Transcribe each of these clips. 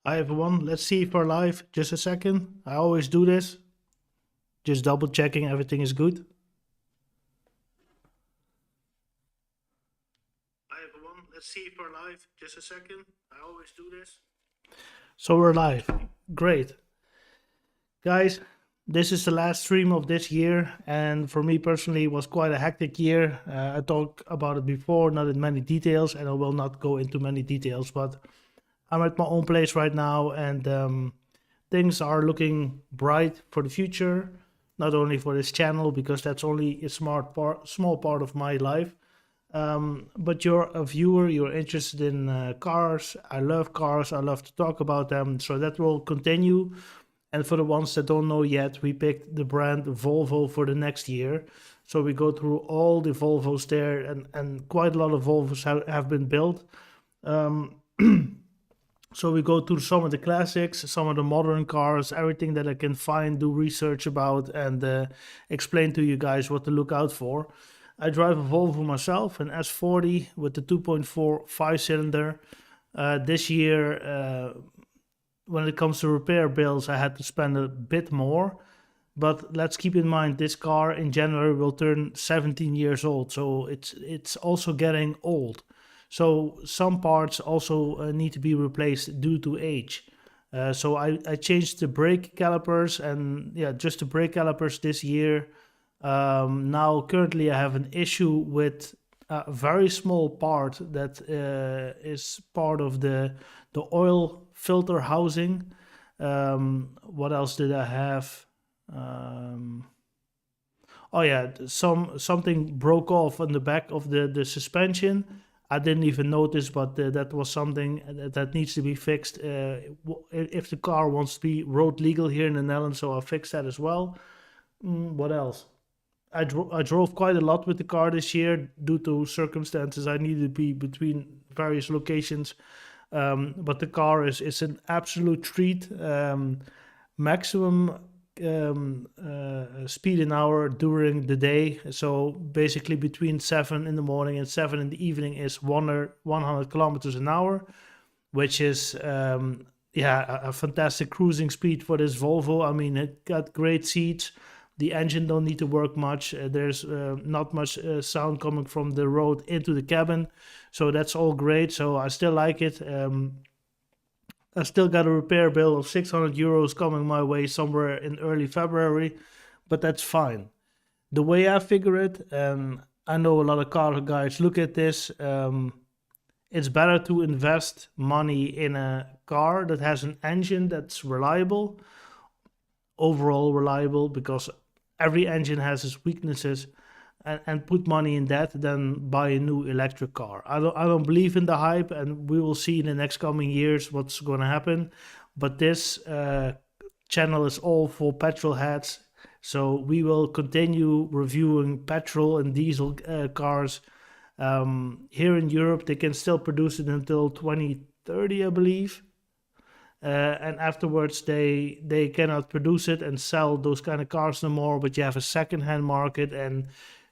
Hi everyone, let's see if we're live. Just a second. I always do this. Just double checking everything is good. Hi everyone, let's see if we're live. Just a second. I always do this. So we're live. Great. Guys, this is the last stream of this year, and for me personally, it was quite a hectic year. I talked about it before, not in many details, and I will not go into many details, but I'm at my own place right now, and things are looking bright for the future. Not only for this channel, because that's only a small part of my life, but you're a viewer. You're interested in cars. I love cars. I love to talk about them. So that will continue. And for the ones that don't know yet, we picked the brand Volvo for the next year. So we go through all the Volvos there, and quite a lot of Volvos have been built. Um, So we go through some of the classics, some of the modern cars, everything that I can find, do research about, and explain to you guys what to look out for. I drive a Volvo myself, an S40 with the 2.4 5-cylinder. This year, when it comes to repair bills, I had to spend a bit more. But let's keep in mind, this car in January will turn 17 years old, so it's also getting old. So some parts also need to be replaced due to age. So I changed the brake calipers, and yeah, just the brake calipers this year. Now currently I have an issue with a very small part that is part of the oil filter housing. What else did I have? Um, oh yeah, something broke off on the back of the suspension. I didn't even notice, but that was something that needs to be fixed if the car wants to be road legal here in the Netherlands. So I'll fix that as well. What else? I drove quite a lot with the car this year due to circumstances. I needed to be between various locations, but the car is an absolute treat. Maximum speed an hour during the day. So basically between 7 in the morning and 7 in the evening is 100 kilometers an hour, which is yeah, a fantastic cruising speed for this Volvo. I mean, it got great seats. The engine don't need to work much. There's not much sound coming from the road into the cabin. So that's all great. So I still like it. I still got a repair bill of 600 euros coming my way somewhere in early February, but that's fine. The way I figure it, and I know a lot of car guys look at this, it's better to invest money in a car that has an engine that's reliable, overall reliable, because every engine has its weaknesses, and put money in that than buy a new electric car. I don't believe in the hype, and we will see in the next coming years what's going to happen. But this channel is all for petrol heads, so we will continue reviewing petrol and diesel cars. Here in Europe, they can still produce it until 2030, I believe. And afterwards they cannot produce it and sell those kind of cars no more, but you have a second-hand market. And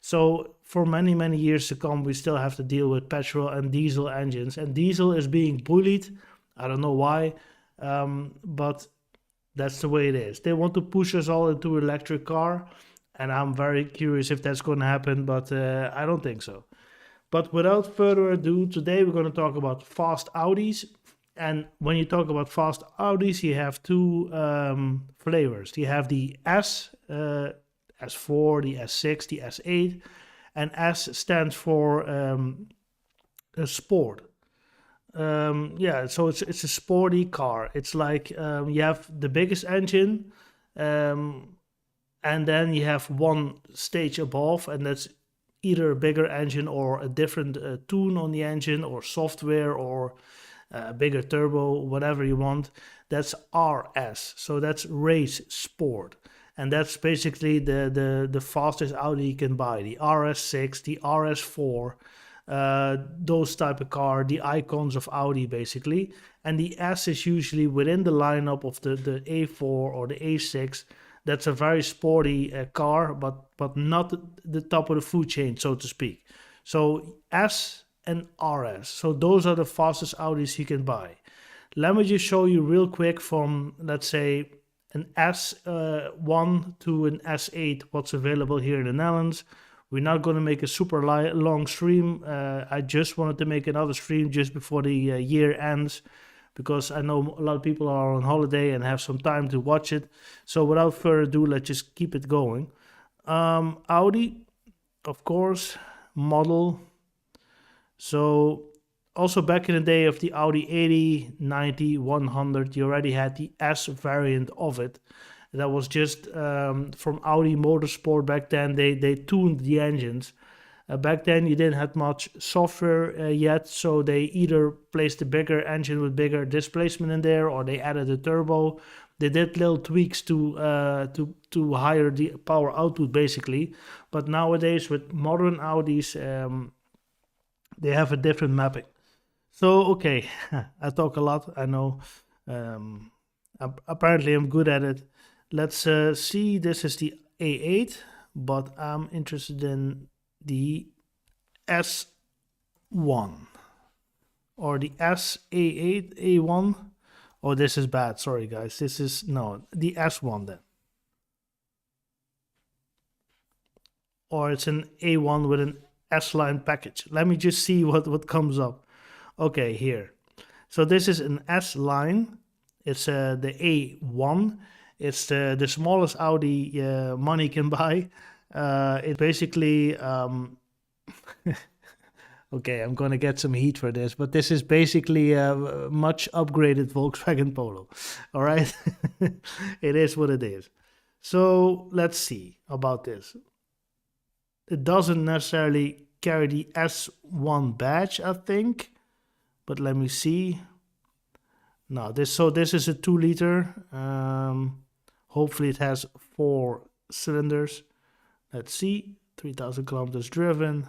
so for many years to come, we still have to deal with petrol and diesel engines, and diesel is being bullied. I don't know why, but that's the way it is. They want to push us all into electric car, and I'm very curious if that's going to happen, but I don't think so. But without further ado, today we're going to talk about fast Audis. And when you talk about fast Audis, you have two flavors. You have the S4, the S6, the S8, and S stands for a sport. Yeah, so it's a sporty car. It's like you have the biggest engine, um, and then you have one stage above, and that's either a bigger engine or a different tune on the engine, or software, or a bigger turbo, whatever you want. That's RS, so that's race sport, and that's basically the fastest Audi you can buy. The RS6, the RS4, those type of car, the icons of Audi basically. And the S is usually within the lineup of the A4 or the A6. That's a very sporty car, but not the top of the food chain, so to speak. So S and RS. So those are the fastest Audis you can buy. Let me just show you real quick from, let's say, an S1 to an S8, what's available here in the Netherlands. We're not going to make a super long stream. I just wanted to make another stream just before the year ends, because I know a lot of people are on holiday and have some time to watch it. So without further ado, let's just keep it going. Audi, of course, model. So also back in the day of the Audi 80, 90, 100, you already had the S variant of it. That was just from Audi Motorsport back then. They tuned the engines. Back then you didn't have much software yet, so they either placed a bigger engine with bigger displacement in there, or they added a turbo. They did little tweaks to higher the power output basically. But nowadays with modern Audis, they have a different mapping. So okay, I talk a lot, I know. Apparently I'm good at it. Let's see, this is the A8, but I'm interested in the S1 or the SA8, A1. Oh, this is bad, sorry guys. This is, no, the S1 then. Or it's an A1 with an S-line package. Let me just see what comes up. Okay, here. So this is an S-line. It's the A1. It's the smallest Audi money can buy. It basically... okay, I'm gonna get some heat for this, but this is basically a much upgraded Volkswagen Polo. All right? It is what it is. So let's see about this. It doesn't necessarily carry the S1 badge, I think. But let me see. No, this is a 2-liter. Hopefully it has 4 cylinders. Let's see. 3,000 kilometers driven.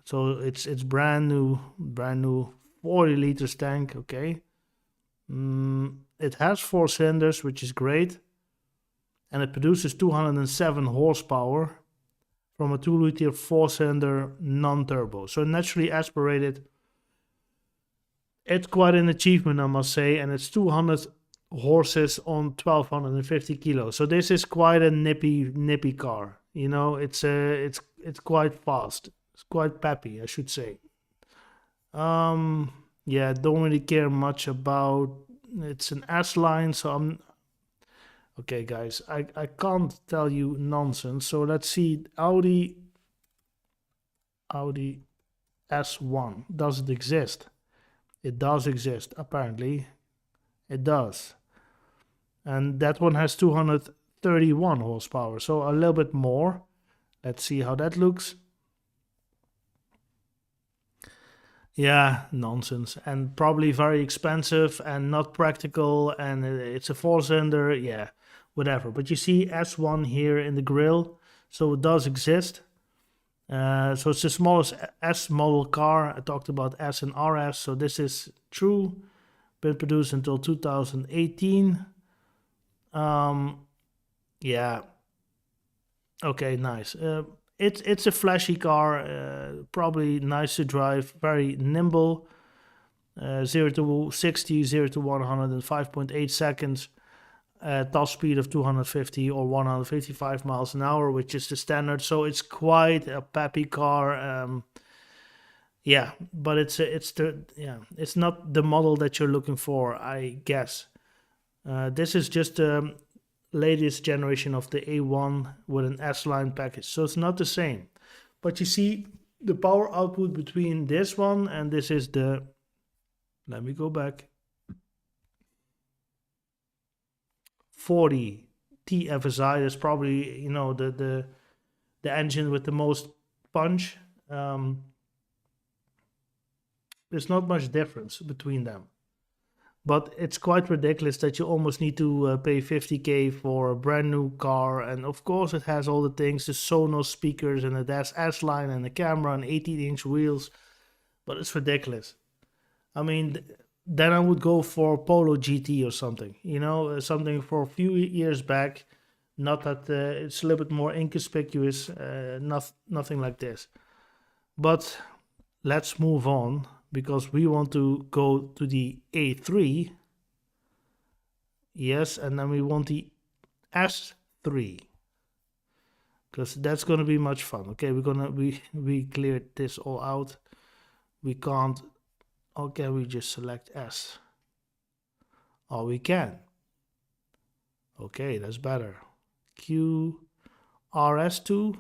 So it's brand new 40 liters tank. Okay. It has 4 cylinders, which is great, and it produces 207 horsepower from a 2-liter 4-cylinder non-turbo. So naturally aspirated. It's quite an achievement, I must say, and it's 200 horses on 1,250 kilos. So this is quite a nippy car. You know, it's quite fast. It's quite peppy, I should say. Yeah, don't really care much about. It's an S-line, so I'm. Okay, guys, I can't tell you nonsense. So let's see, Audi S1. Does it exist? It does exist, apparently. It does. And that one has 231 horsepower, so a little bit more. Let's see how that looks. Yeah, nonsense. And probably very expensive and not practical, and it's a 4-cylinder, yeah, whatever. But you see S1 here in the grille, so it does exist. So it's the smallest S model car. I talked about S and RS, so this is true. Been produced until 2018. Yeah. Okay, nice. It's a flashy car, probably nice to drive, very nimble. 0 to 60, 0 to 100 in 5.8 seconds. Top speed of 250 or 155 miles an hour, which is the standard. So it's quite a peppy car. Yeah, but it's not the model that you're looking for, I guess. This is just the latest generation of the A1 with an S-line package, so it's not the same. But you see the power output between this one and this is the. Let me go back. 40 TFSI is probably, you know, the engine with the most punch. There's not much difference between them, but it's quite ridiculous that you almost need to pay 50k for a brand new car. And of course it has all the things, the Sonos speakers and the S-line and the camera and 18-inch wheels, but it's ridiculous. I mean, then I would go for Polo GT or something, you know, something for a few years back. Not that it's a little bit more inconspicuous, nothing like this. But let's move on. because we want to go to the A3. Yes, and then we want the S3 because that's gonna be much fun. Okay, we cleared this all out. We can't. Okay, we just select S. Oh, we can. Okay, that's better. Q RS2.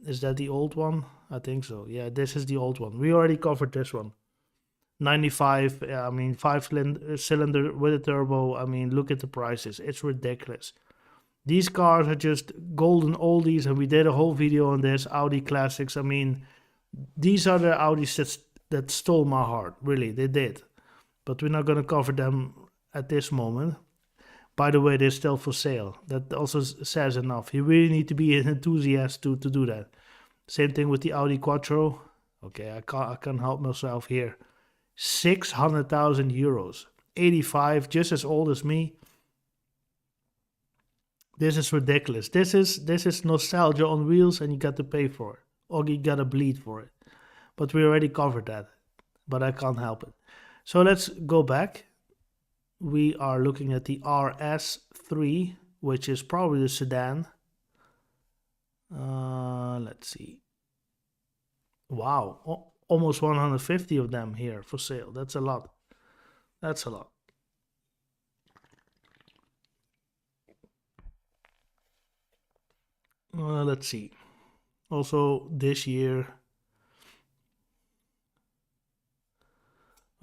Is that the old one? I think so. Yeah, this is the old one. We already covered this one. 95, I mean, cylinder with a turbo. I mean, look at the prices. It's ridiculous. These cars are just golden oldies, and we did a whole video on this. Audi classics. I mean, these are the Audis that stole my heart. Really, they did. But we're not going to cover them at this moment. By the way, they're still for sale. That also says enough. You really need to be an enthusiast to do that. Same thing with the Audi Quattro. Okay, I can't help myself here. 600,000 euros. 85, just as old as me. This is ridiculous. This is nostalgia on wheels, and you got to pay for it. Or you got to bleed for it. But we already covered that. But I can't help it. So let's go back. We are looking at the RS3, which is probably the sedan. Let's see. Wow, almost 150 of them here for sale. That's a lot. That's a lot. Let's see. Also this year.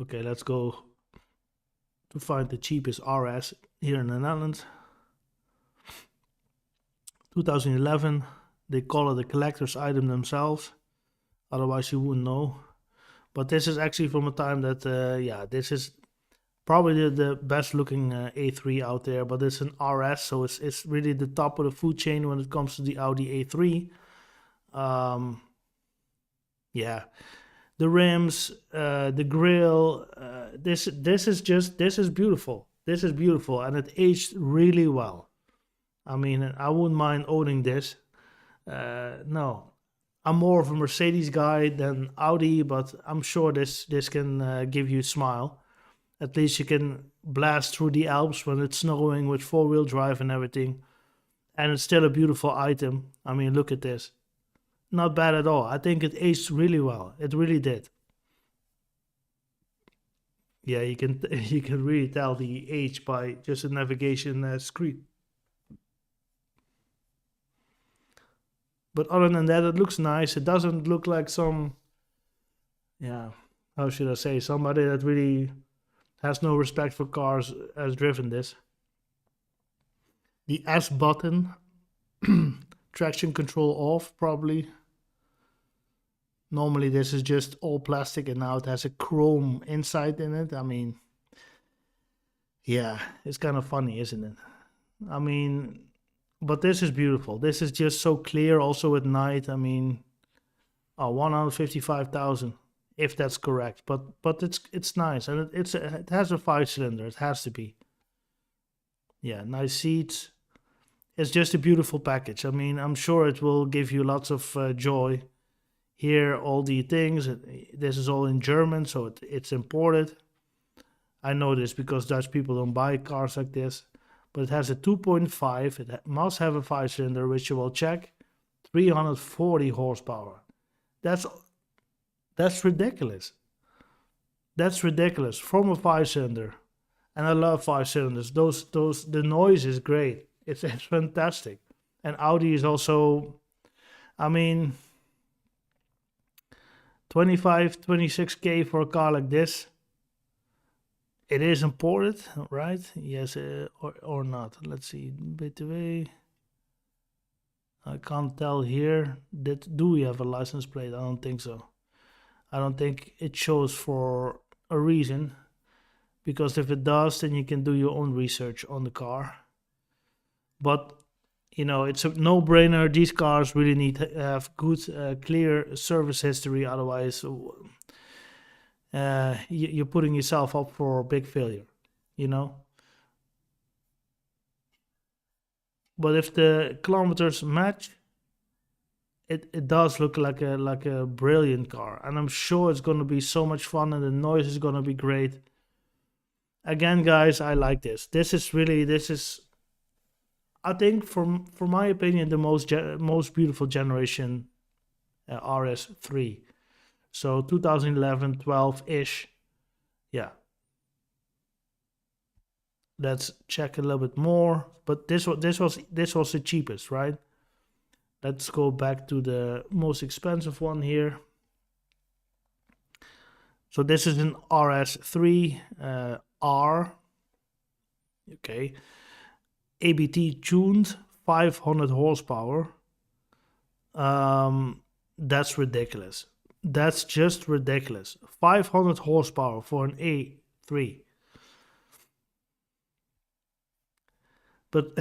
Okay, let's go to find the cheapest RS here in the Netherlands. 2011. They call it a collector's item themselves. Otherwise you wouldn't know. But this is actually from a time that, yeah, this is probably the best looking A3 out there. But it's an RS, so it's really the top of the food chain when it comes to the Audi A3. Yeah, the rims, the grille. This is beautiful. This is beautiful, and it aged really well. I mean, I wouldn't mind owning this. No, I'm more of a Mercedes guy than Audi, but I'm sure this can give you a smile. At least you can blast through the Alps when it's snowing with four-wheel drive and everything. And it's still a beautiful item. I mean, look at this. Not bad at all. I think it aged really well. It really did. Yeah, you can you can really tell the age by just a navigation screen. But other than that, it looks nice. It doesn't look like some, yeah, how should I say, somebody that really has no respect for cars has driven this. The S button, traction control off, probably. Normally this is just all plastic, and now it has a chrome inside in it. I mean, yeah, it's kind of funny, isn't it? I mean, but this is beautiful. This is just so clear also at night. I mean, 155,000 if that's correct. But it's nice, and it has a 5-cylinder. It has to be. Yeah, nice seats. It's just a beautiful package. I mean, I'm sure it will give you lots of joy. Here, all the things. This is all in German, so it's imported. I know this because Dutch people don't buy cars like this. But it has a 2.5. It must have a 5-cylinder, which you will check. 340 horsepower. That's ridiculous. That's ridiculous from a 5-cylinder. And I love 5-cylinders. The noise is great. It's fantastic. And Audi is also, I mean, 25, 26K for a car like this. It is imported, right? Yes, or not. Let's see. BTW. I can't tell here. Do we have a license plate? I don't think so. I don't think it shows for a reason. Because if it does, then you can do your own research on the car. But, you know, it's a no-brainer. These cars really need to have good, clear service history. Otherwise, you're putting yourself up for a big failure, you know? But if the kilometers match, it does look like a brilliant car, and I'm sure it's going to be so much fun, and the noise is going to be great. Again, guys, I like this. This is, I think, for my opinion, the most beautiful generation RS3. So 2011, 12 ish. Yeah. Let's check a little bit more. But this was the cheapest, right? Let's go back to the most expensive one here. So this is an RS3 R. Okay. ABT tuned, 500 horsepower. That's ridiculous. That's just ridiculous. 500 horsepower for an A3. But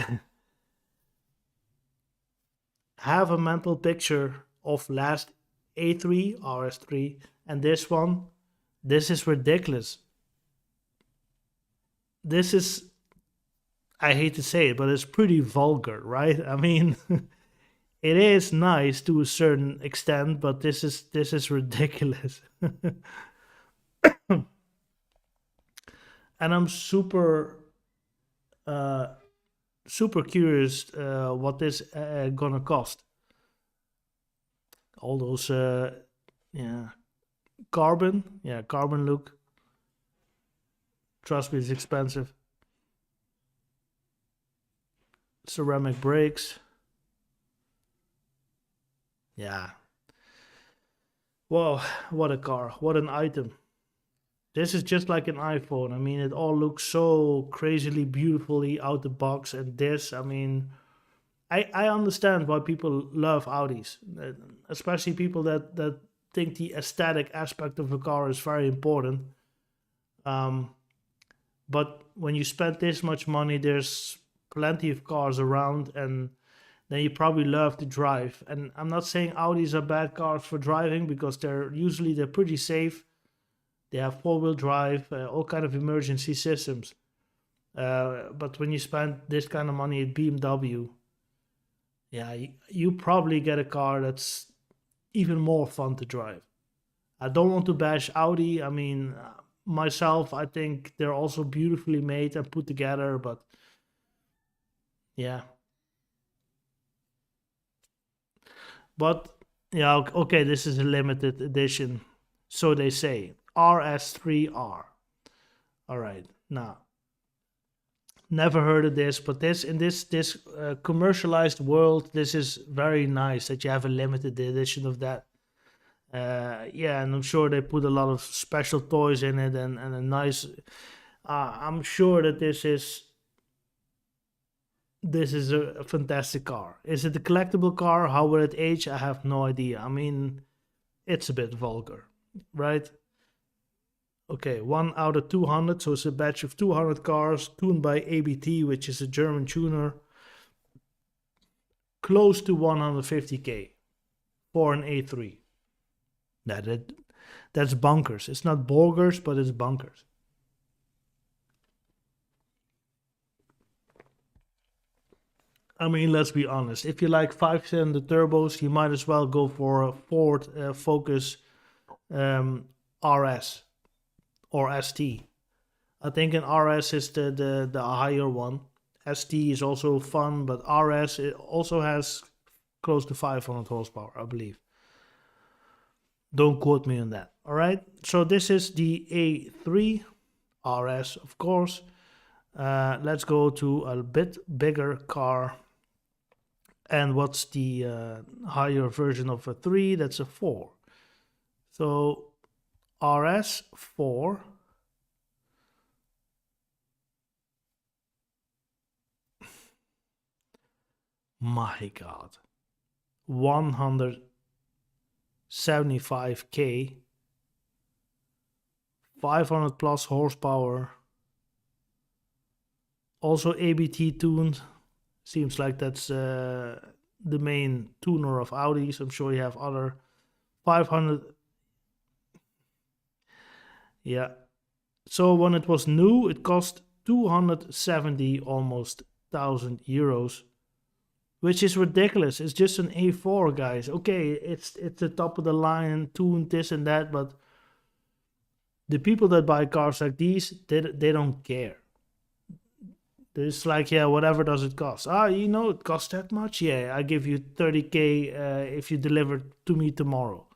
have a mental picture of last A3, RS3, and this one. This is ridiculous. This is, I hate to say it, but it's pretty vulgar, right? I mean, it is nice to a certain extent, but this is ridiculous. And I'm uh, super curious what this gonna cost. All those yeah, carbon look. Trust me, it's expensive. Ceramic brakes. Yeah. Whoa, what a car. What an item. This is just like an iPhone. I mean, it all looks so crazily beautifully out the box. And this, I mean, I understand why people love Audis, especially people that think the aesthetic aspect of a car is very important. Um, but when you spend this much money, there's plenty of cars around, and then you probably love to drive. And I'm not saying Audis are bad cars for driving, because they're pretty safe. They have four-wheel drive, all kind of emergency systems. But when you spend this kind of money at BMW, yeah, you probably get a car that's even more fun to drive. I don't want to bash Audi. I mean, myself, I think they're also beautifully made and put together. But yeah, but yeah, okay, this is a limited edition, so they say. RS3R. All right, now never heard of this, but this in this commercialized world, this is very nice that you have a limited edition of that. Yeah, and I'm sure they put a lot of special toys in it, and a nice. I'm sure that this is a fantastic car. Is it a collectible car? How will it age? I have no idea. I mean, it's a bit vulgar, right? Okay, 1 out of 200, so it's a batch of 200 cars tuned by ABT, which is a German tuner, close to 150k for an A3. That's bonkers. It's not burgers, but it's bonkers. I mean, let's be honest. If you like 5-cylinder turbos, you might as well go for a Ford Focus RS or ST. I think an RS is the higher one. ST is also fun, but RS it also has close to 500 horsepower, I believe. Don't quote me on that. All right. So this is the A3 RS, of course. Let's go to a bit bigger car. And what's the higher version of a 3? That's a 4. So RS4. My God. 175k. 500 plus horsepower. Also ABT tuned. Seems like that's the main tuner of Audis. I'm sure you have other 500. Yeah. So when it was new, it cost 270 almost €1,000. which is ridiculous. It's just an A4, guys. Okay, it's the top of the line, tuned this and that, but the people that buy cars like these, they don't care. It's like, yeah, whatever does it cost? Ah, it costs that much. Yeah, I give you 30K if you deliver to me tomorrow.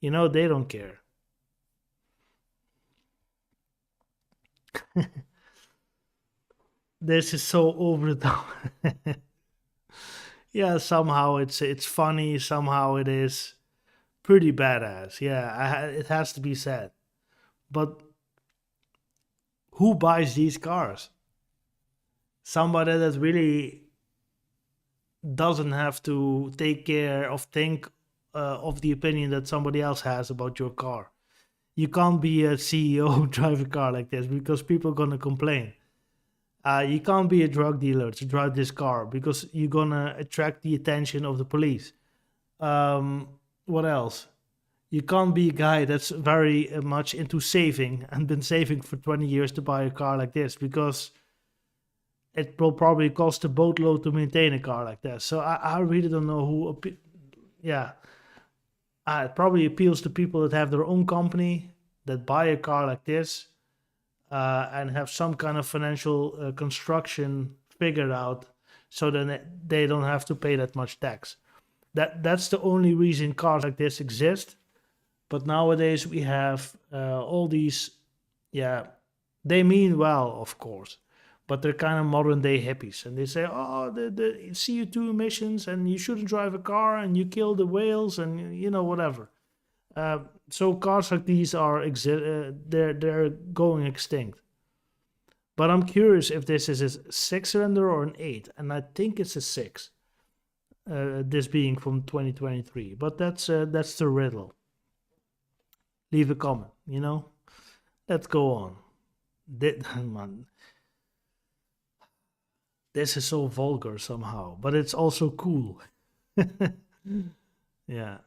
They don't care. This is so over the top. Yeah, somehow it's funny. Somehow it is pretty badass. Yeah, it has to be said. But who buys these cars? Somebody that really doesn't have to take care of think of the opinion that somebody else has about your car. You can't be a CEO drive a car like this because people are gonna complain. You can't be a drug dealer to drive this car because you're gonna attract the attention of the police. What else? You can't be a guy that's very much into saving and been saving for 20 years to buy a car like this because it will probably cost a boatload to maintain a car like that. So I really don't know who. Yeah, it probably appeals to people that have their own company that buy a car like this and have some kind of financial construction figured out, so then they don't have to pay that much tax. That's the only reason cars like this exist. But nowadays we have all these, yeah, they mean well, of course, but they're kind of modern day hippies, and they say, "Oh, the CO2 emissions, and you shouldn't drive a car, and you kill the whales, and whatever." So cars like these are they're going extinct. But I'm curious if this is a six cylinder or an eight, and I think it's a six. This being from 2023, but that's the riddle. Leave a comment. Let's go on. Man, this is so vulgar somehow, but it's also cool. Yeah.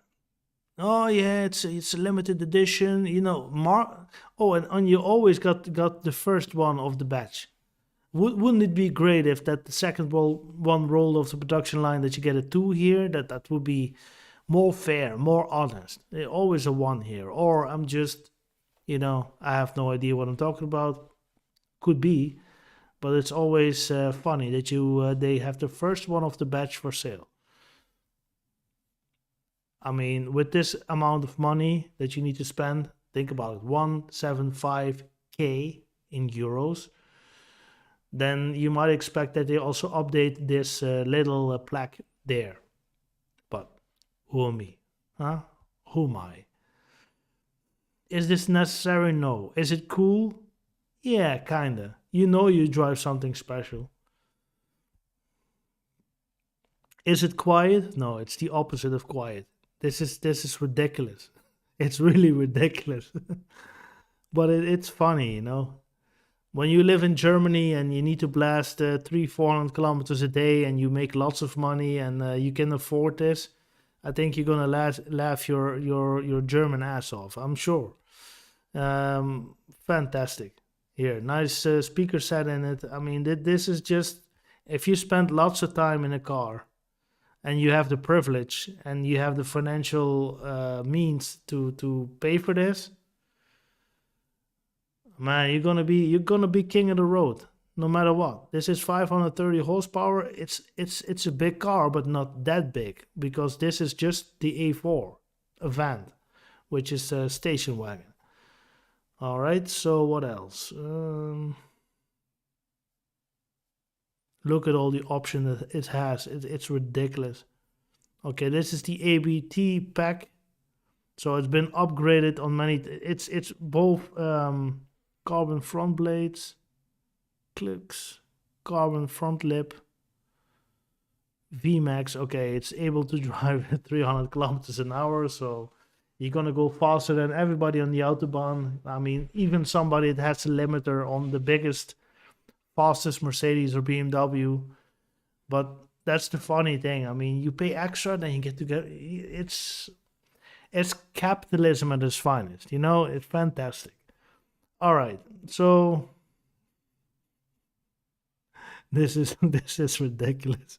Oh yeah, it's a limited edition. Oh, and you always got the first one of the batch. Wouldn't it be great if that the second one roll of the production line that you get a two here? That would be more fair, more honest. Always a one here, or I'm just, I have no idea what I'm talking about. Could be, but it's always funny that they have the first one of the batch for sale. I mean, with this amount of money that you need to spend, think about it, 175K in euros. Then you might expect that they also update this little plaque there. But who am me? Huh? Who am I? Is this necessary? No. Is it cool? Yeah, kinda. You drive something special. Is it quiet? No, it's the opposite of quiet. This is ridiculous. It's really ridiculous. But it's funny. When you live in Germany and you need to blast 300-400 kilometers a day and you make lots of money and you can afford this, I think you're gonna laugh your German ass off. I'm sure. Fantastic. Here, nice speaker set in it. I mean, this is just, if you spend lots of time in a car and you have the privilege and you have the financial means to pay for this, man, you're gonna be king of the road no matter what. This is 530 horsepower. It's a big car, but not that big, because this is just the A4 Avant, which is a station wagon. All right, so what else? Look at all the options that it has. It's ridiculous. Okay, this is the ABT pack. So it's been upgraded on many. It's both carbon front blades, clicks, carbon front lip, VMAX. Okay, it's able to drive at 300 kilometers an hour. So you're gonna go faster than everybody on the autobahn. I mean, even somebody that has a limiter on the biggest, fastest Mercedes or BMW. But that's the funny thing. I mean, you pay extra, then you get to get. It's capitalism at its finest. It's fantastic. All right, so this is this is ridiculous.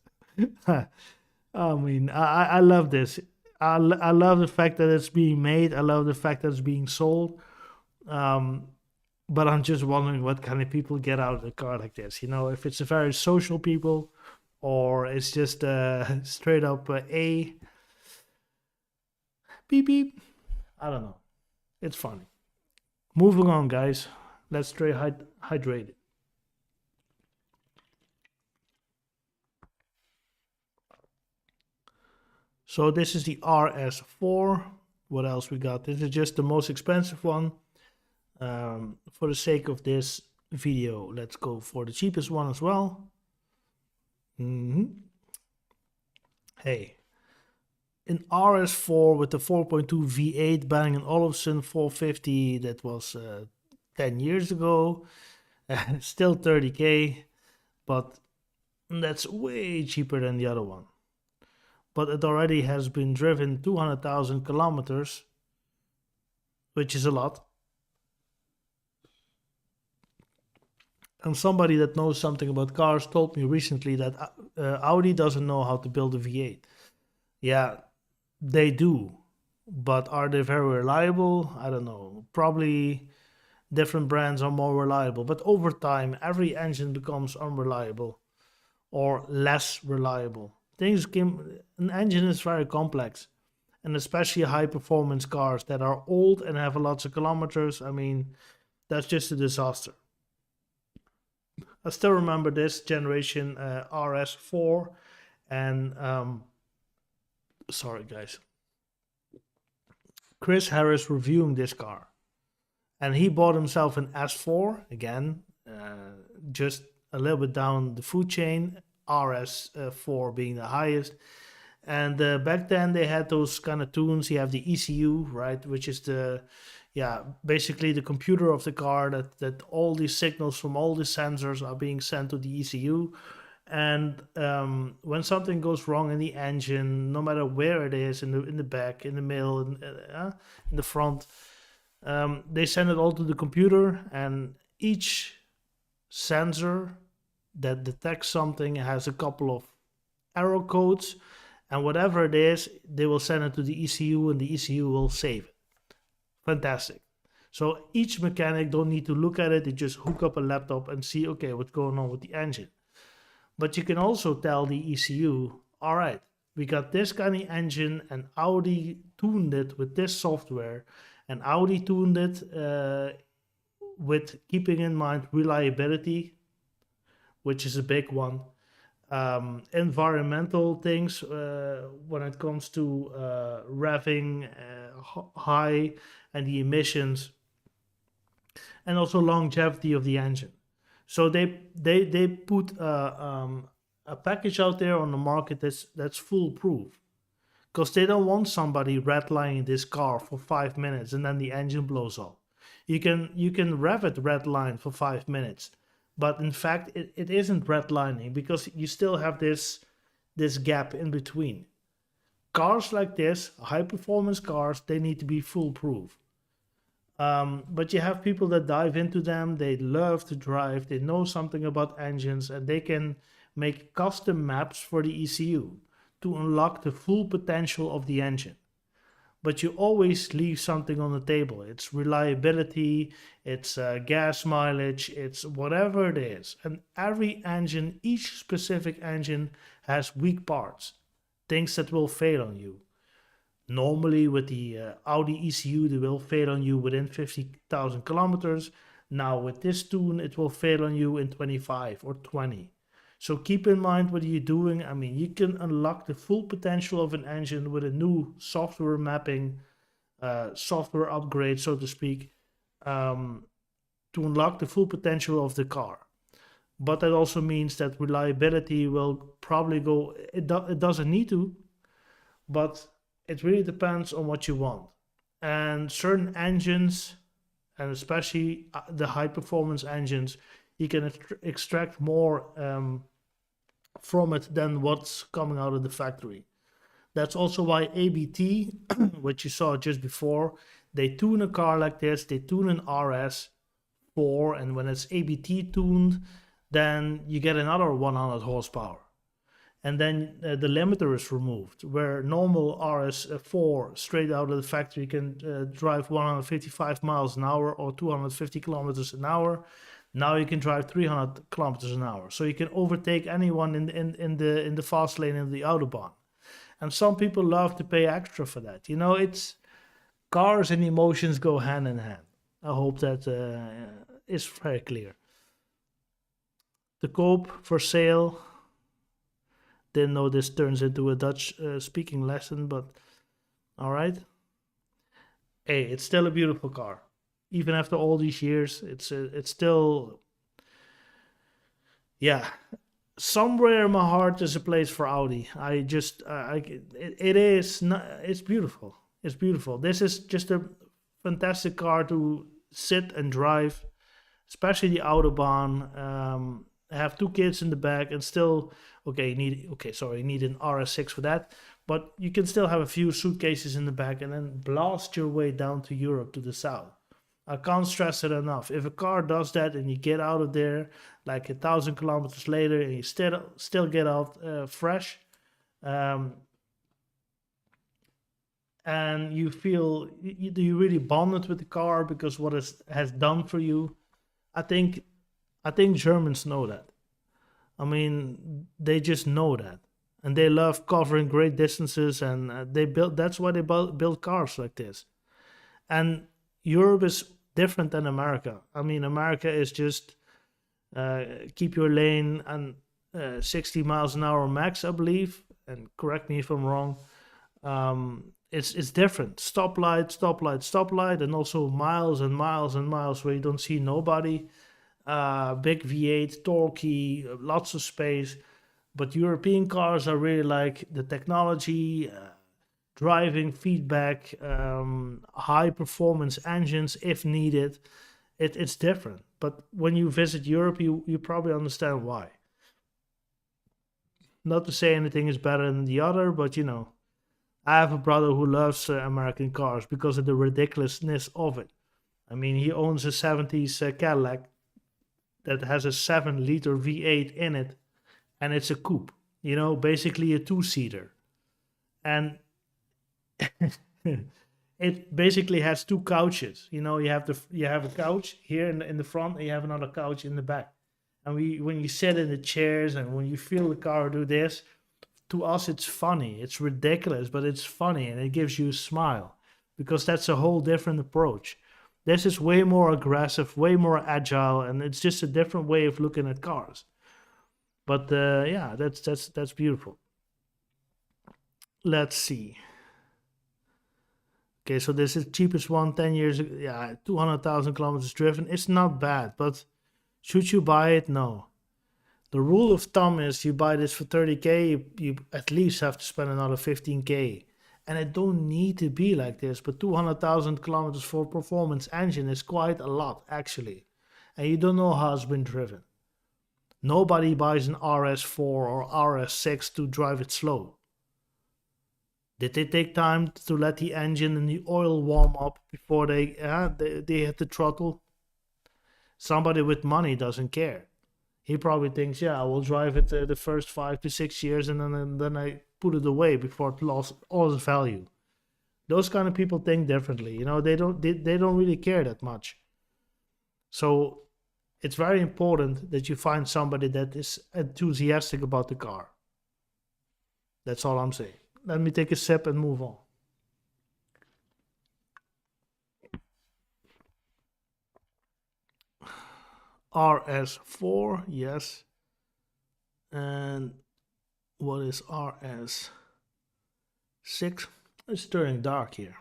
I mean, I love this. I love the fact that it's being made. I love the fact that it's being sold. Um, but I'm just wondering what kind of people get out of the car like this. You know, if it's a very social people, or it's just straight up a beep beep. I don't know. It's funny. Moving on, guys. Let's stay hydrated. So this is the RS4. What else we got? This is just the most expensive one. For the sake of this video, let's go for the cheapest one as well. Hey, an RS4 with the 4.2 V8 Bang & Olufsen 450 that was 10 years ago. Still 30k, but that's way cheaper than the other one. But it already has been driven 200,000 kilometers, which is a lot. And somebody that knows something about cars told me recently that Audi doesn't know how to build a V8. Yeah, they do. But are they very reliable? I don't know. Probably different brands are more reliable. But over time, every engine becomes unreliable or less reliable. An engine is very complex. And especially high performance cars that are old and have lots of kilometers. I mean, that's just a disaster. I still remember this generation RS4, and sorry guys, Chris Harris reviewing this car, and he bought himself an S4 again, just a little bit down the food chain. RS4 being the highest, and back then they had those kind of tunes. You have the ECU, right, which is the basically the computer of the car that all these signals from all these sensors are being sent to the ECU. And when something goes wrong in the engine, no matter where it is, in the back, in the middle, in the front, they send it all to the computer, and each sensor that detects something has a couple of error codes, and whatever it is, they will send it to the ECU, and the ECU will save it. Fantastic. So each mechanic don't need to look at it, they just hook up a laptop and see, okay, what's going on with the engine. But you can also tell the ECU, all right, we got this kind of engine, and Audi tuned it with this software, and Audi tuned it with keeping in mind reliability, which is a big one. Environmental things when it comes to revving high and the emissions, and also longevity of the engine. So they put a package out there on the market that's foolproof, because they don't want somebody redlining this car for 5 minutes and then the engine blows up. You can rev it redline for 5 minutes, but in fact it isn't redlining, because you still have this gap in between. Cars like this, high performance cars, they need to be foolproof. But you have people that dive into them, they love to drive, they know something about engines, and they can make custom maps for the ECU to unlock the full potential of the engine. But you always leave something on the table. It's reliability, it's gas mileage, it's whatever it is. And every engine, each specific engine, has weak parts, things that will fail on you. Normally, with the Audi ECU, they will fail on you within 50,000 kilometers. Now, with this tune, it will fail on you in 25 or 20. So keep in mind what you're doing. I mean, you can unlock the full potential of an engine with a new software mapping, software upgrade, so to speak, to unlock the full potential of the car. But that also means that reliability will probably go, it doesn't need to, but it really depends on what you want. And certain engines, and especially the high performance engines, you can extract more from it than what's coming out of the factory. That's also why ABT, which you saw just before, they tune a car like this, they tune an RS4, and when it's ABT tuned, then you get another 100 horsepower. and then the limiter is removed. Where normal RS4 straight out of the factory can drive 155 miles an hour or 250 kilometers an hour, now you can drive 300 kilometers an hour. So you can overtake anyone in the fast lane in the autobahn. And some people love to pay extra for that. You know, it's cars and emotions go hand in hand. I hope that is very clear. The Cope for sale. Didn't know this turns into a Dutch speaking lesson, but all right. Hey, it's still a beautiful car. Even after all these years, it's still, yeah. Somewhere in my heart there's a place for Audi. I just it is not, it's beautiful. It's beautiful. This is just a fantastic car to sit and drive, especially the autobahn. Have two kids in the back and still you need an RS6 for that, but you can still have a few suitcases in the back and then blast your way down to Europe to the south. I can't stress it enough. If a car does that and you get out of there like 1,000 kilometers later and you still get out fresh, um, and you feel you really bonded with the car because what it has done for you. I think Germans know that. I mean, they just know that, and they love covering great distances, and they build. That's why they build cars like this. And Europe is different than America. I mean, America is just keep your lane and 60 miles an hour max, I believe. And correct me if I'm wrong. It's different. Stoplight, stoplight, stoplight, and also miles and miles and miles where you don't see nobody. Big V8, torquey, lots of space. But European cars are really like the technology, driving feedback, high performance engines if needed. It's different. But when you visit Europe, you probably understand why. Not to say anything is better than the other, but you know, I have a brother who loves American cars because of the ridiculousness of it. I mean, he owns a 70s Cadillac that has a 7-liter V8 in it, and it's a coupe, you know, basically a two-seater. And it basically has two couches. You know, you have a couch here in the front, and you have another couch in the back. And when you sit in the chairs and when you feel the car do this, to us it's funny, it's ridiculous, but it's funny and it gives you a smile because that's a whole different approach. This is way more aggressive, way more agile, and it's just a different way of looking at cars. But yeah, that's beautiful. Let's see. Okay, so this is cheapest one, 10 years, yeah, 200,000 kilometers driven. It's not bad, but should you buy it? No. The rule of thumb is you buy this for 30K, you at least have to spend another 15K. And it don't need to be like this, but 200,000 kilometers for performance engine is quite a lot, actually. And you don't know how it's been driven. Nobody buys an RS4 or RS6 to drive it slow. Did they take time to let the engine and the oil warm up before they hit the throttle? Somebody with money doesn't care. He probably thinks, yeah, I will drive it the first 5 to 6 years and then I put it away before it lost all its value. Those kind of people think differently. You know, they don't really care that much. So it's very important that you find somebody that is enthusiastic about the car. That's all I'm saying. Let me take a sip and move on. RS4, yes. And what is RS6? It's turning dark here.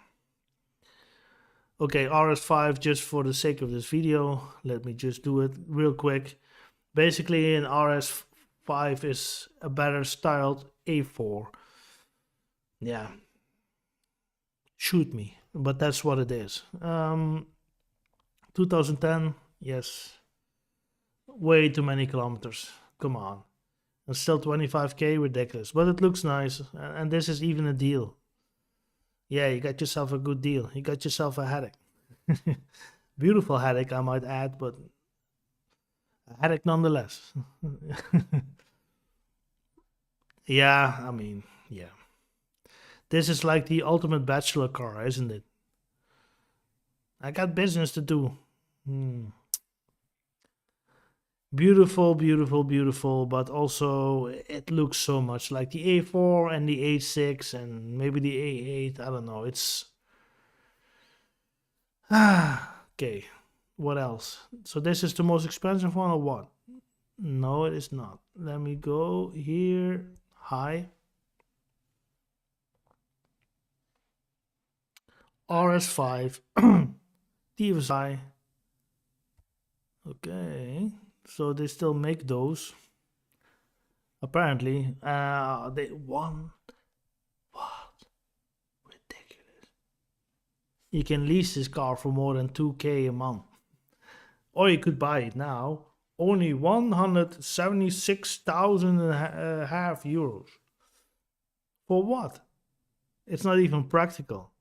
Okay, RS5, just for the sake of this video, let me just do it real quick. Basically, an RS5 is a better styled A4. Yeah. Shoot me, but that's what it is. 2010, yes. Way too many kilometers. Come on. And still 25K, ridiculous. But it looks nice. And this is even a deal. Yeah, you got yourself a good deal. You got yourself a headache. Beautiful headache, I might add, but a headache nonetheless. Yeah, I mean, yeah. This is like the ultimate bachelor car, isn't it? I got business to do. Hmm. Beautiful, beautiful, beautiful, but also it looks so much like the A4 and the A6 and maybe the A8. I don't know. It's okay. What else? So this is the most expensive one or what? No, it is not. Let me go here. High. RS5. TFSI. Okay. So they still make those. Apparently. They won. What? Ridiculous. You can lease this car for more than 2K a month. Or you could buy it now. Only 176,000 and a half euros. For what? It's not even practical.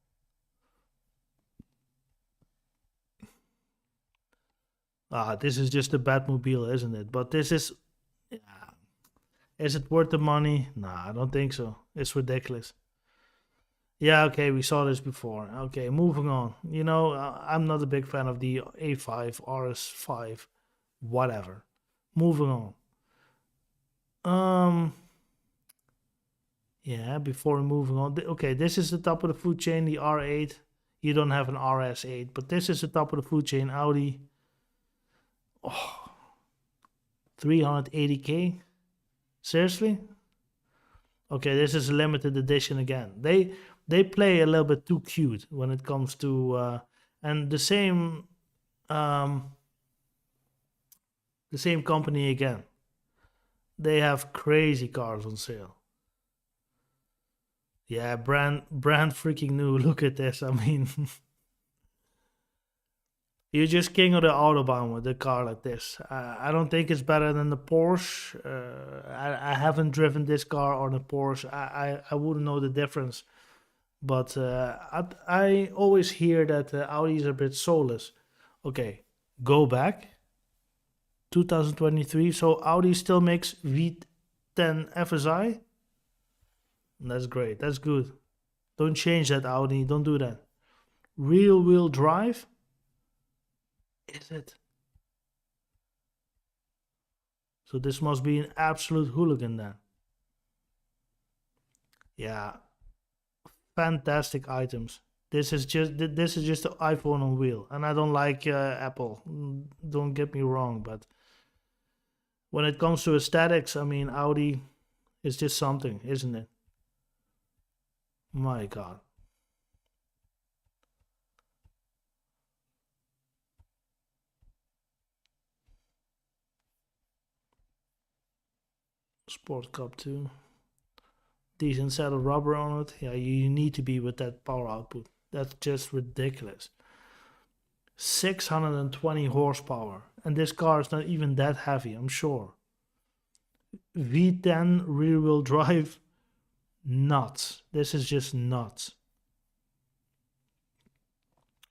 This is just a Batmobile, isn't it? But this is. Yeah. Is it worth the money? Nah, I don't think so. It's ridiculous. Yeah, okay, we saw this before. Okay, moving on. I'm not a big fan of the A5, RS5, whatever. Moving on. Um, yeah, before moving on. Okay, this is the top of the food chain, the R8. You don't have an RS8, but this is the top of the food chain, Audi. Oh, 380k? Seriously? Okay, this is a limited edition again. They play a little bit too cute when it comes to and um the same company again. They have crazy cars on sale. Yeah, brand freaking new. Look at this. I mean, you're just king of the autobahn with a car like this. I don't think it's better than the Porsche. I haven't driven this car or the Porsche. I wouldn't know the difference. But I always hear that Audi is a bit soulless. Okay, go back 2023. So Audi still makes V10 FSI. That's great. That's good. Don't change that, Audi. Don't do that. Rear wheel drive? Is it? So this must be an absolute hooligan then. Yeah, fantastic items. This is just the iPhone on wheel, and I don't like Apple. Don't get me wrong, but when it comes to aesthetics, I mean Audi is just something, isn't it? My God, Sport Cup too. Decent set of rubber on it. Yeah, you need to be with that power output. That's just ridiculous. 620 horsepower, and this car is not even that heavy. I'm sure. V10 rear wheel drive, nuts. This is just nuts.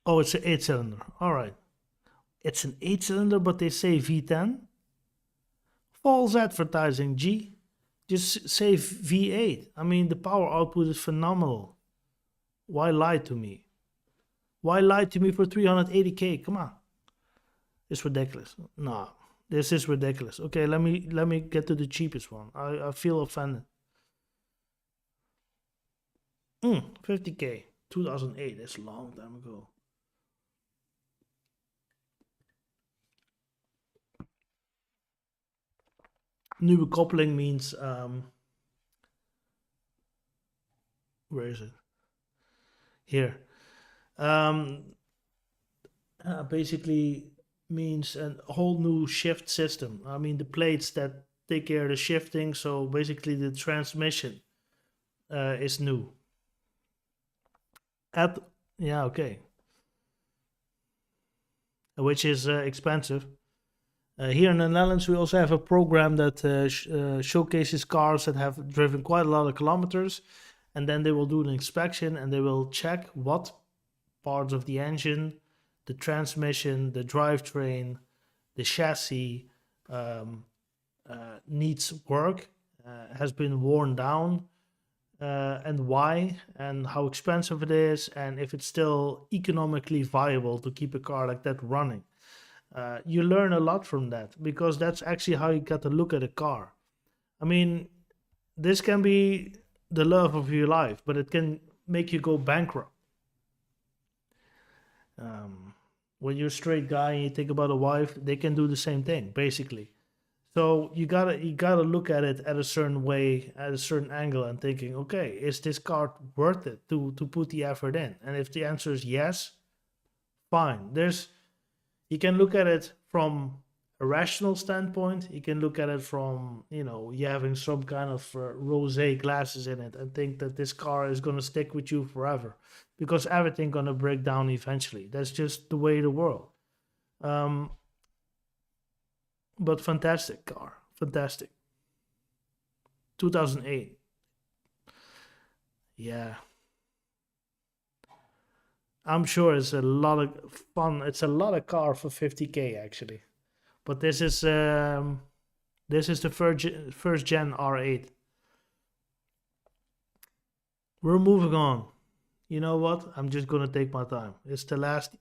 Oh, it's an 8 cylinder. All right. It's an 8 cylinder, but they say V10. False advertising, G. Just say V8. I mean, the power output is phenomenal. Why lie to me? Why lie to me for 380k? Come on. It's ridiculous. No, this is ridiculous. Okay, let me get to the cheapest one. I feel offended. 50k. 2008. That's a long time ago. Nieuwe koppeling means where is it? Here. Um, basically means a whole new shift system. I mean, the plates that take care of the shifting. So basically, the transmission is new. At Yeah, okay, which is expensive. Here in the Netherlands, we also have a program that showcases cars that have driven quite a lot of kilometers, and then they will do an inspection and they will check what parts of the engine, the transmission, the drivetrain, the chassis needs work. has been worn down, and why, and how expensive it is, and if it's still economically viable to keep a car like that running. You learn a lot from that because that's actually how you got to look at a car. I mean, this can be the love of your life, but it can make you go bankrupt. Um, when you're a straight guy and you think about a wife, they can do the same thing, basically. So you gotta look at it at a certain way, at a certain angle, and thinking, okay, is this car worth it to put the effort in? And if the answer is yes, fine. You can look at it from a rational standpoint. You can look at it from, you having some kind of rosé glasses in it and think that this car is going to stick with you forever because everything going to break down eventually. That's just the way of the world. Um, but fantastic car. Fantastic. 2008. Yeah. I'm sure it's a lot of fun. It's a lot of car for 50K actually. But this is the first gen R8. We're moving on. You know what? I'm just gonna take my time. It's the last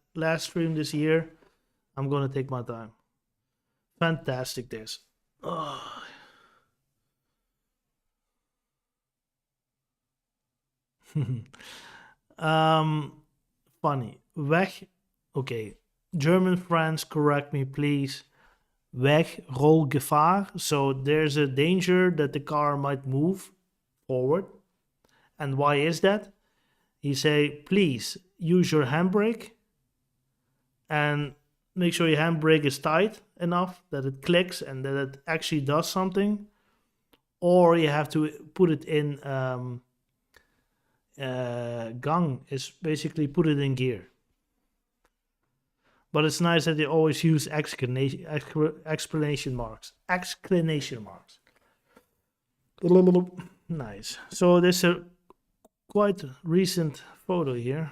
stream this year. I'm gonna take my time. Fantastic this. Oh. um, funny. Weg. Okay. German friends, correct me, please. Weg, rol gevaar. So there's a danger that the car might move forward. And why is that? He say, please use your handbrake and make sure your handbrake is tight enough that it clicks and that it actually does something. Or you have to put it in gang, is basically put it in gear. But it's nice that they always use explanation marks. Exclamation marks. Nice. So there's a quite recent photo here.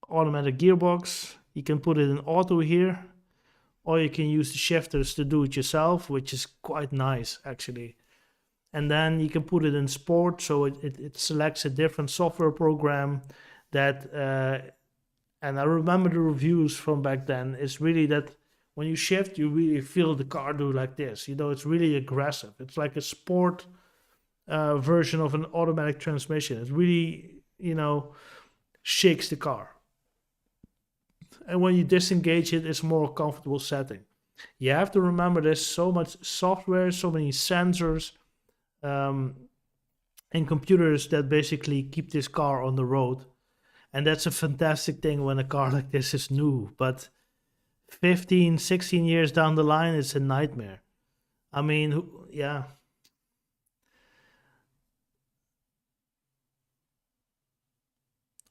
Automatic gearbox. You can put it in auto here, or you can use the shifters to do it yourself, which is quite nice actually. And then you can put it in sport, so it selects a different software program that and I remember the reviews from back then. It's really that when you shift, you really feel the car do like this. It's really aggressive. It's like a sport version of an automatic transmission. It really, shakes the car. And when you disengage it, it's a more comfortable setting. You have to remember there's so much software, so many sensors, and computers that basically keep this car on the road. And that's a fantastic thing when a car like this is new. But 15, 16 years down the line, it's a nightmare. I mean, yeah.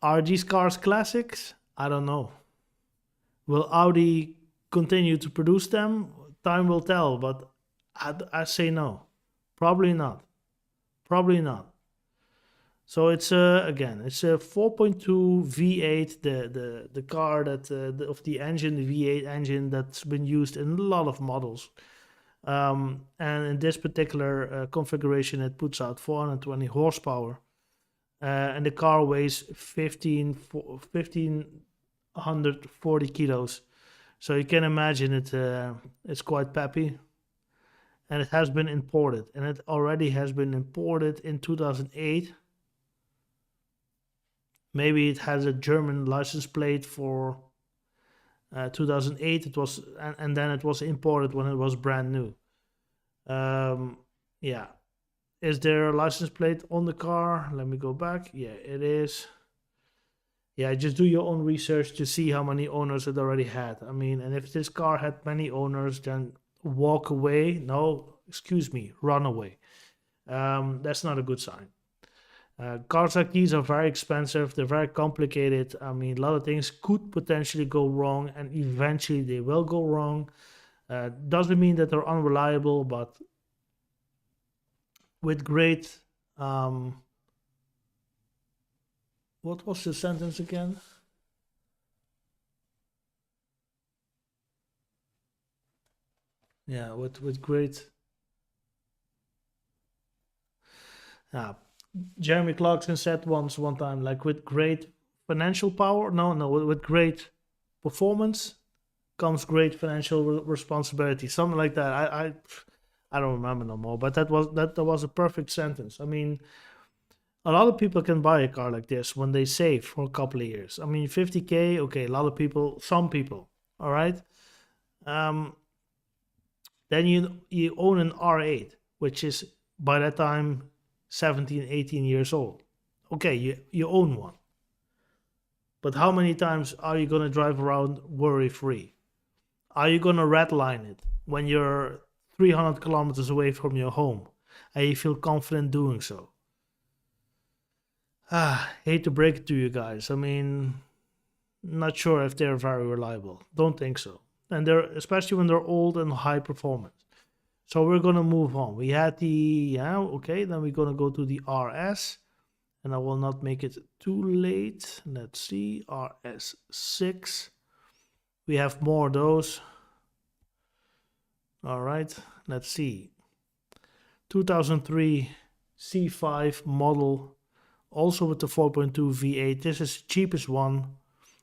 Are these cars classics? I don't know. Will Audi continue to produce them? Time will tell, but I say no. Probably not. Probably not. So it's it's a 4.2 V8, the car that of the engine, the V8 engine that's been used in a lot of models. And in this particular configuration, it puts out 420 horsepower, and the car weighs 1,540 kilos. So you can imagine it's quite peppy, and it has been imported, and it already has been imported in 2008. Maybe it has a German license plate for 2008. It was, and then it was imported when it was brand new. Yeah. Is there a license plate on the car? Let me go back. Yeah, it is. Yeah, just do your own research to see how many owners it already had. I mean, and if this car had many owners, then walk away. No, excuse me, run away. That's not a good sign. Cars like these are very expensive. They're very complicated. I mean, a lot of things could potentially go wrong, and eventually they will go wrong. Doesn't mean that they're unreliable, but with great. What was the sentence again? Yeah, with great Uh, Jeremy Clarkson said one time, like with great financial power, no, with great performance comes great financial responsibility, something like that. I don't remember no more, but that was a perfect sentence. I mean, a lot of people can buy a car like this when they save for a couple of years. I mean, 50K, okay, a lot of people, some people, all right. Um, then you own an R8, which is by that time 17, 18 years old. Okay, you own one. But how many times are you going to drive around worry free? Are you going to redline it when you're 300 kilometers away from your home and you feel confident doing so? Hate to break it to you guys. I mean, not sure if they're very reliable. Don't think so. And they're especially when they're old and high performance. So we're gonna move on. We had the yeah, okay, then we're gonna go to the RS, and I will not make it too late. Let's see, RS6. We have more of those. All right, let's see. 2003 C5 model, also with the 4.2 V8. This is the cheapest one.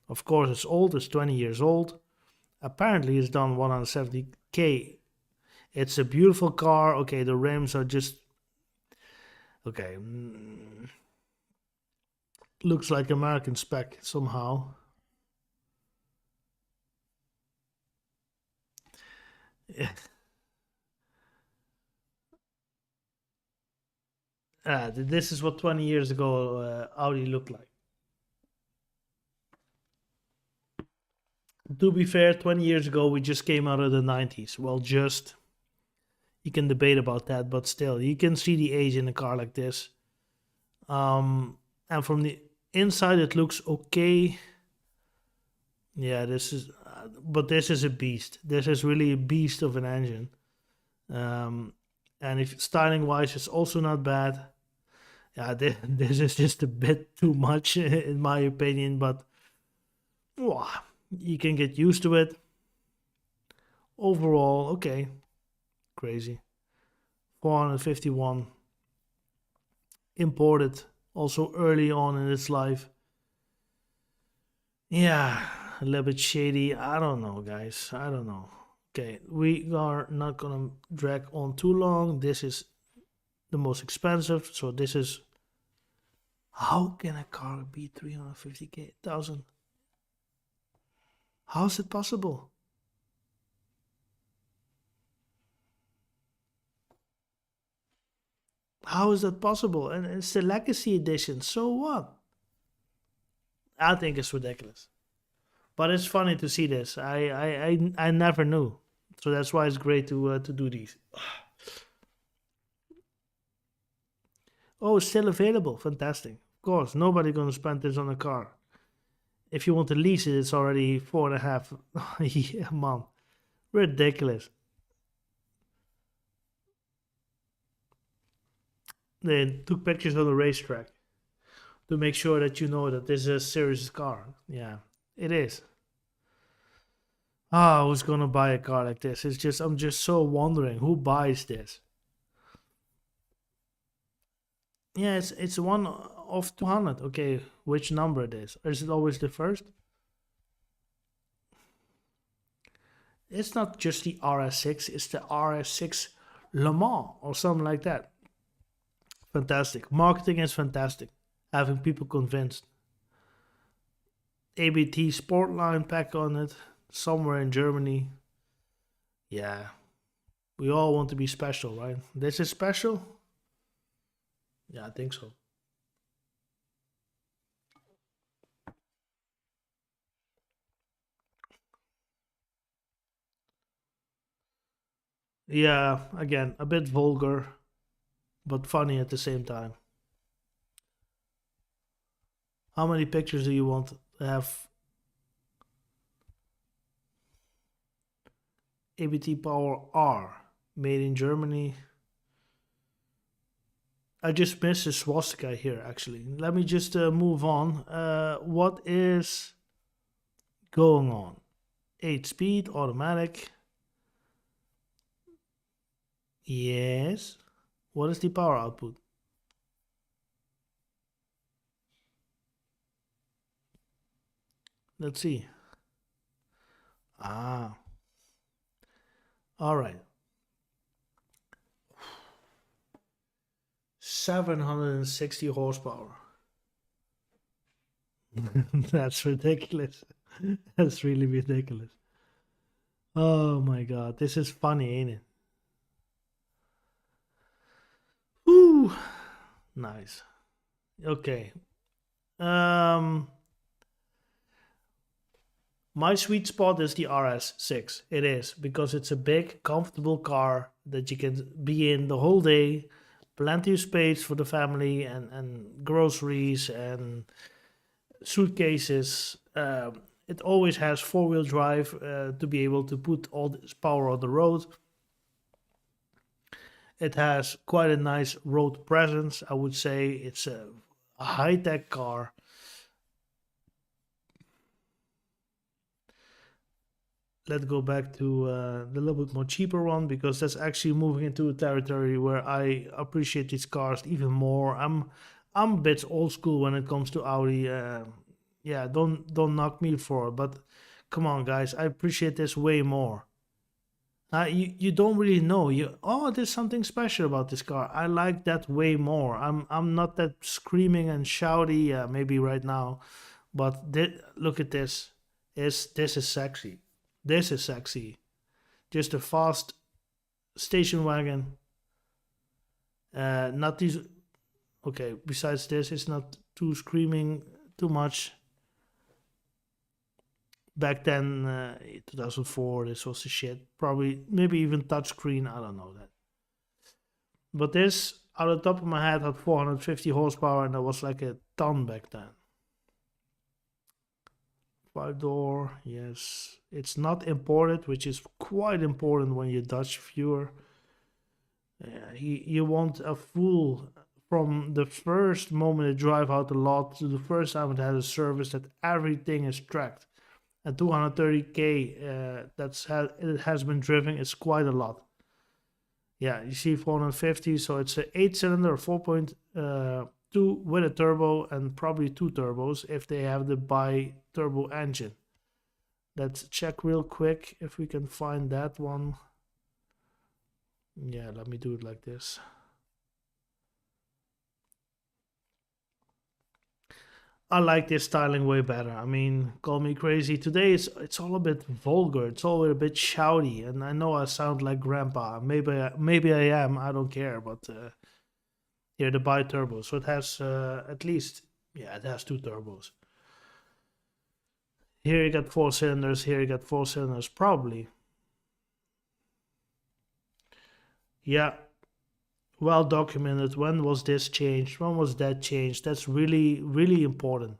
Of course, it's old, it's 20 years old. Apparently, it's done 170K. It's a beautiful car. Okay, the rims are just. Okay. Looks like American spec somehow. Yeah. This is what 20 years ago Audi looked like. To be fair, 20 years ago we just came out of the 90s. Well, just you can debate about that, but still, you can see the age in a car like this. And from the inside, it looks okay. Yeah, but this is a beast. This is really a beast of an engine. Um, and if styling wise, it's also not bad. Yeah, this is just a bit too much in my opinion, but wow, you can get used to it. Overall, okay, crazy. 451 imported, also early on in its life. Yeah, a little bit shady. I don't know, guys. I don't know. Okay, we are not gonna drag on too long. This is the most expensive, so this is. How can a car be 350k thousand? How is it possible? How is that possible? And it's the legacy edition. So what? I think it's ridiculous. But it's funny to see this. I never knew. So that's why it's great to do these. Oh, it's still available. Fantastic. Of course, nobody gonna spend this on a car. If you want to lease it, it's already 4.5 a month. Ridiculous. They took pictures on the racetrack to make sure that you know that this is a serious car. Yeah, it is. Who's gonna buy a car like this? I'm just so wondering who buys this. Yeah, it's one of 200. Okay, which number it is? Or is it always the first? It's not just the RS6, it's the RS6 Le Mans or something like that. Fantastic. Marketing is fantastic. Having people convinced. ABT Sportline pack on it, somewhere in Germany. Yeah, we all want to be special, right? This is special? Yeah, I think so. Yeah, again, a bit vulgar, but funny at the same time. How many pictures do you want to have? ABT Power R, made in Germany. I just missed the swastika here, actually. Let me just move on. What is going on? 8 speed, automatic. Yes. What is the power output? Let's see. Ah, all right. 760 horsepower. That's ridiculous. That's really ridiculous. Oh my god, this is funny, ain't it? Ooh, nice. Okay. Um, my sweet spot is the RS6. It is because it's a big, comfortable car that you can be in the whole day. Plenty of space for the family and groceries and suitcases. It always has four-wheel drive to be able to put all this power on the road. It has quite a nice road presence. I would say it's a high-tech car. Let's go back to the little bit more cheaper one because that's actually moving into a territory where I appreciate these cars even more. I'm a bit old school when it comes to Audi. Yeah, don't knock me for it, but come on, guys, I appreciate this way more. You don't really know there's something special about this car. I like that way more. I'm not that screaming and shouty. Maybe right now, but look at this. This is sexy. This is sexy. Just a fast station wagon. Not these. Okay. Besides this, it's not too screaming too much. Back then, 2004, this was the shit. Probably, maybe even touchscreen. I don't know that. But this, out of the top of my head, had 450 horsepower, and that was like a ton back then. 5-door, yes. It's not imported, which is quite important when you're Dutch viewer. You want a full, from the first moment it drive out the lot to the first time it has a service, that everything is tracked. And 230k, it has been driven. It's quite a lot. Yeah, you see 450, so it's an 8-cylinder 4.2 with a turbo and probably two turbos if they have the bi-turbo engine. Let's check real quick if we can find that one. Yeah, let me do it like this. I like this styling way better. I mean, call me crazy. Today it's all a bit vulgar. It's all a bit shouty, and I know I sound like grandpa. Maybe I am. I don't care. But here the bi turbo, so it has at least, yeah, it has two turbos. Here you got four cylinders. Here you got four cylinders. Probably. Yeah, well documented. When was this changed? When was that changed? That's really really important.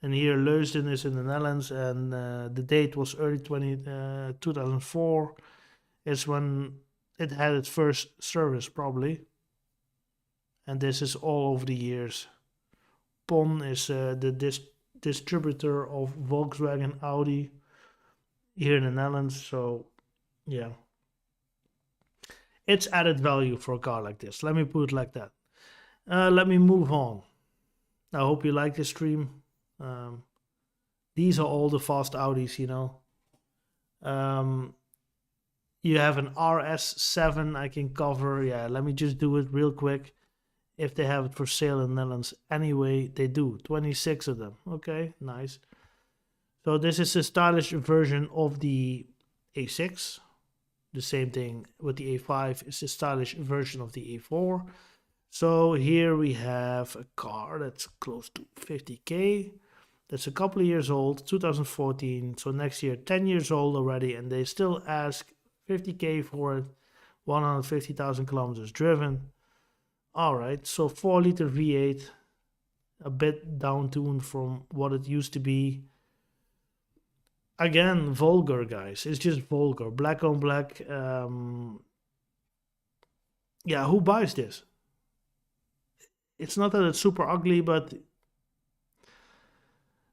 And here Leusden is in the Netherlands, and the date was early 2004. Is when it had its first service, probably. And this is all over the years. PON is the distributor of Volkswagen Audi here in the Netherlands. So, yeah, it's added value for a car like this. Let me put it like that. Let me move on. I hope you like this stream. Um, these are all the fast Audis, you know. You have an RS7 I can cover. Yeah, let me just do it real quick. If they have it for sale in the Netherlands, anyway, they do. 26 of them. Okay, nice. So this is a stylish version of the A6. The same thing with the A5 is a stylish version of the A4. So here we have a car that's close to 50k. That's a couple of years old, 2014. So next year, 10 years old already, and they still ask 50k for it. 150,000 kilometers driven. All right, so 4-liter V8, a bit down-tuned from what it used to be. Again, vulgar, guys. It's just vulgar. Black on black. Yeah, who buys this? It's not that it's super ugly, but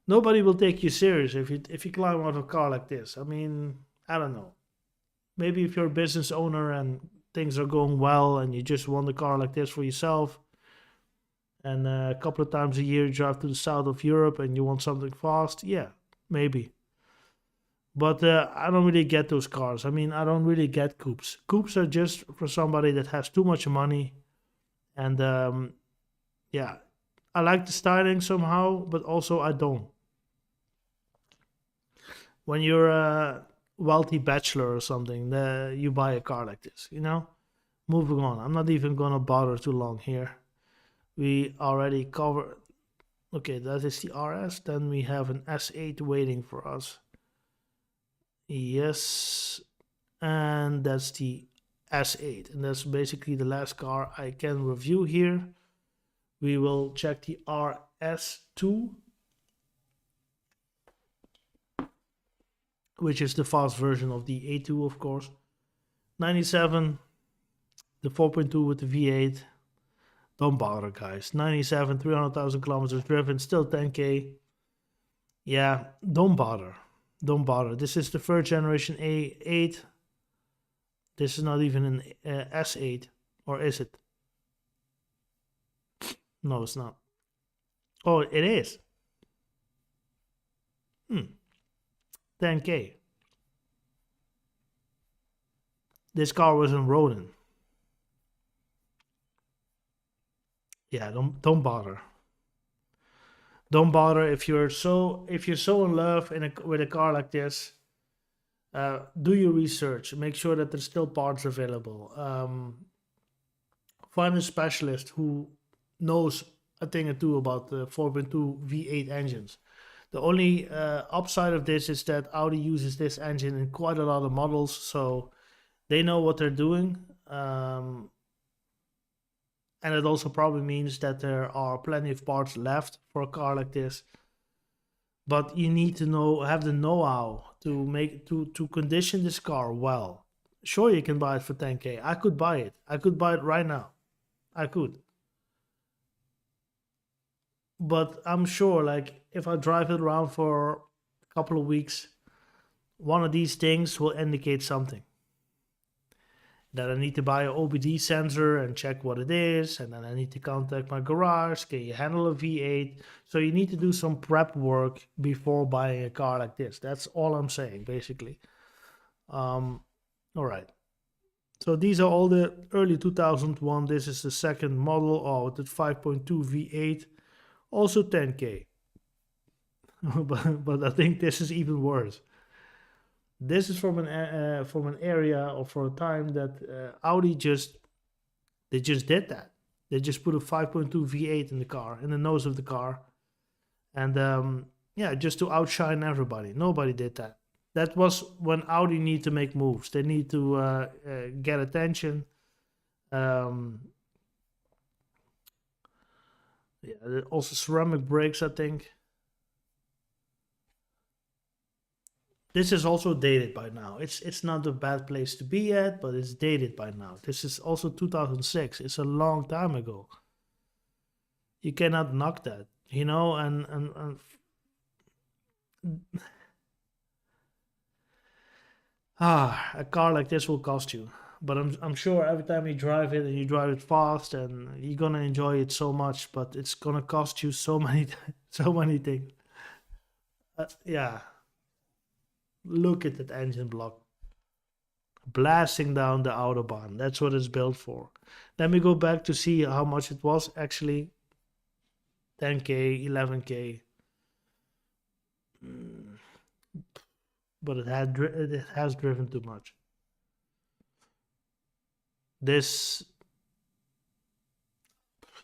nobody will take you serious if you climb out of a car like this. I mean, I don't know. Maybe if you're a business owner and things are going well and you just want a car like this for yourself, and a couple of times a year you drive to the south of Europe and you want something fast, yeah, maybe. But I don't really get those cars. I mean, I don't really get coupes. Coupes are just for somebody that has too much money. And yeah, I like the styling somehow, but also I don't. When you're a wealthy bachelor or something, you buy a car like this, you know? Moving on. I'm not even gonna bother too long here. We already covered. Okay, that is the RS. Then we have an S8 waiting for us. Yes, and that's the S8, and that's basically the last car I can review here. We will check the RS2, which is the fast version of the A2, of course. 97, the 4.2 with the V8. Don't bother, guys. 97, 300,000 kilometers driven, still 10K. Yeah, don't bother. Don't bother. This is the third generation A8. This is not even an S8, or is it? No, it's not. Oh, it is. 10K. This car was in Rodin. Yeah, don't bother. Don't bother if you're so in love with a car like this. Do your research. Make sure that there's still parts available. Find a specialist who knows a thing or two about the 4.2 V8 engines. The only upside of this is that Audi uses this engine in quite a lot of models, so they know what they're doing. And it also probably means that there are plenty of parts left for a car like this. But you need to have the know-how to condition this car well. Sure, you can buy it for 10K. I could buy it. I could buy it right now. I could. But I'm sure, like, if I drive it around for a couple of weeks, one of these things will indicate something. That I need to buy an OBD sensor and check what it is, and then I need to contact my garage. Can you handle a V8? So you need to do some prep work before buying a car like this. That's all I'm saying, basically. All right. So these are all the early 2001. This is the second model. Oh, the 5.2 V8, also 10K. but I think this is even worse. This is from an area or for a time that Audi just did that. They just put a 5.2 V8 in the car, in the nose of the car, and yeah, just to outshine everybody. Nobody did that. That was when Audi need to make moves. They need to get attention. Yeah, also ceramic brakes, I think. This is also dated by now. It's not a bad place to be at, but it's dated by now. This is also 2006. It's a long time ago. You cannot knock that, you know, and a car like this will cost you. But I'm sure every time you drive it and you drive it fast and you're gonna enjoy it so much, but it's gonna cost you so many so many things. Yeah, look at that engine block blasting down the autobahn. That's what it's built for. Let me go back to see how much it was actually. 10K, 11K. But it has driven too much. This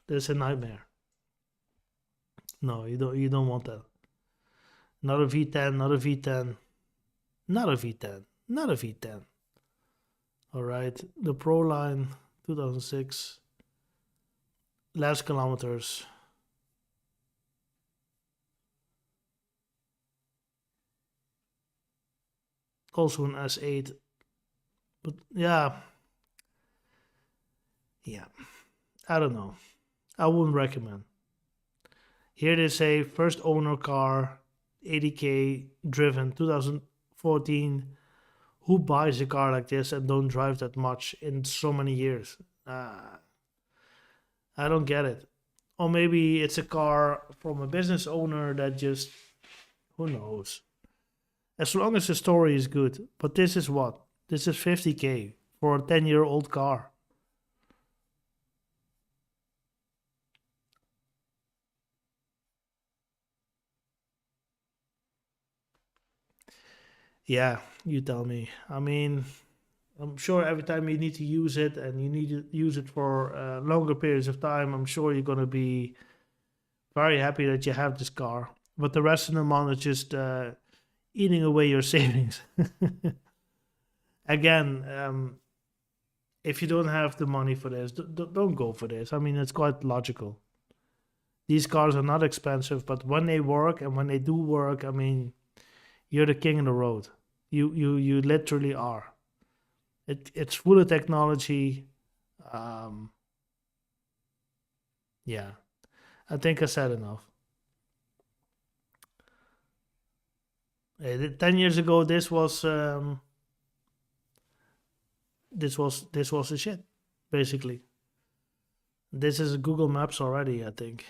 is a nightmare. No, you don't want that. Not a V10, not a V10, not a V10, not a V10. All right, the Pro line 2006, last kilometers. Also an S8, but yeah, I don't know. I wouldn't recommend. Here they say first owner car, 80K driven, 2014. Who buys a car like this and don't drive that much in so many years? I don't get it. Or maybe it's a car from a business owner that just, who knows? As long as the story is good. But this is what? This is 50K for a 10-year-old car. Yeah, you tell me. I mean, I'm sure every time you need to use it and you need to use it for longer periods of time, I'm sure you're going to be very happy that you have this car. But the rest of the month is just eating away your savings. Again, if you don't have the money for this, don't go for this. I mean, it's quite logical. These cars are not expensive, but when they work and when they do work, I mean, you're the king of the road. You literally are. It's full of technology. Um, yeah, I think I said enough. 10 years ago, this was the shit, basically. This is Google Maps already, I think.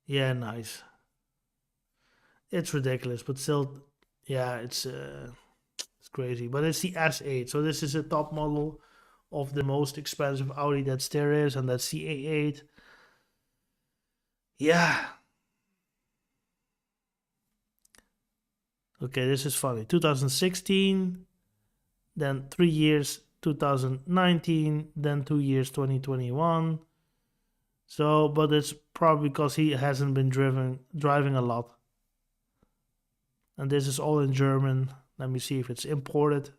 Yeah, nice. It's ridiculous, but still, yeah, it's crazy. But it's the S8, so this is a top model of the most expensive Audi that there is, and that's the A8. Yeah. Okay, this is funny. 2016, then 3 years 2019, then 2 years 2021. So, but it's probably because he hasn't been driving a lot. And this is all in German. Let me see if it's imported.